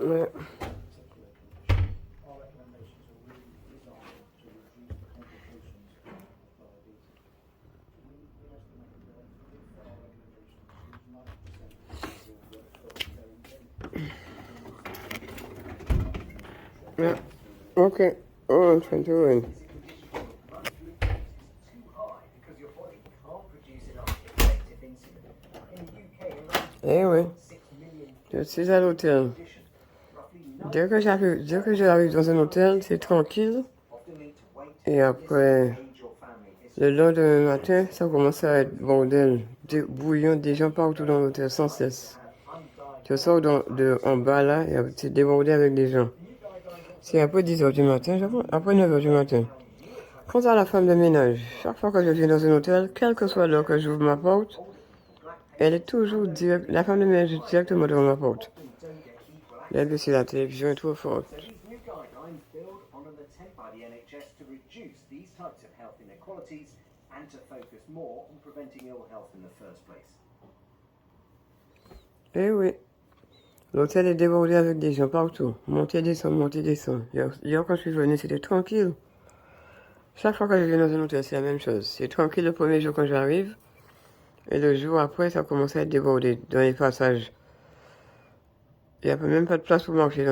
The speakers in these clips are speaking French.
Ouais. Yeah. Okay. Oh, I'm trying to win. Eh oui. Je suis à l'hôtel. Dès que j'arrive dans un hôtel, c'est tranquille. Et après, le lendemain matin, ça commence à être bordel. Bouillon, des gens partout dans l'hôtel sans cesse. Je sors en bas là, et c'est débordé avec des gens. C'est après 10 heures du matin, après 9 heures du matin. Quant à la femme de ménage, chaque fois que je viens dans un hôtel, quelle que soit l'heure que j'ouvre ma porte, elle est toujours la femme de ménage est directement devant ma porte. Même si la télévision est trop forte. Eh oui, l'hôtel est débordé avec des gens partout. Monter, descendre, monter, descendre. Hier quand je suis venu, c'était tranquille. Chaque fois que je viens dans un hôtel, c'est la même chose. C'est tranquille le premier jour quand j'arrive. Et le jour après, ça commence à être débordé dans les passages. Il n'y a même pas de place pour marcher.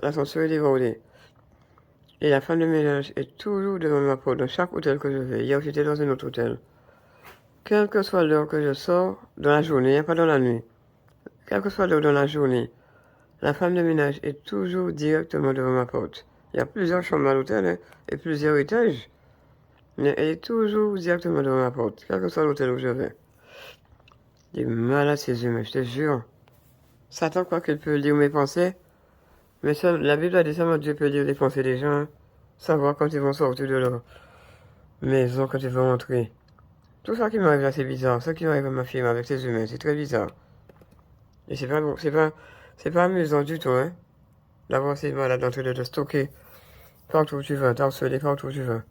L'ascenseur est débordé. Et la femme de ménage est toujours devant ma porte dans chaque hôtel que je vais. Hier, j'étais dans un autre hôtel. Quelle que soit l'heure que je sors, dans la journée, pas dans la nuit. Quelle que soit l'heure dans la journée, la femme de ménage est toujours directement devant ma porte. Il y a plusieurs chambres à l'hôtel hein, et plusieurs étages. Mais elle est toujours directement devant ma porte, quel que soit l'hôtel où je vais. J'ai mal à ces humains, je te jure. Satan croit qu'il peut lire mes pensées, mais la Bible a dit seulement Dieu peut lire les pensées des gens, hein, savoir quand ils vont sortir de leur maison, quand ils vont rentrer. Tout ça qui m'arrive là, c'est bizarre. Ce qui m'arrive à ma fille avec ces humains, c'est très bizarre. Et c'est pas bon, c'est pas amusant du tout, hein, d'avoir ces malades en train de te stocker partout où tu vas, t'harceler partout où tu vas.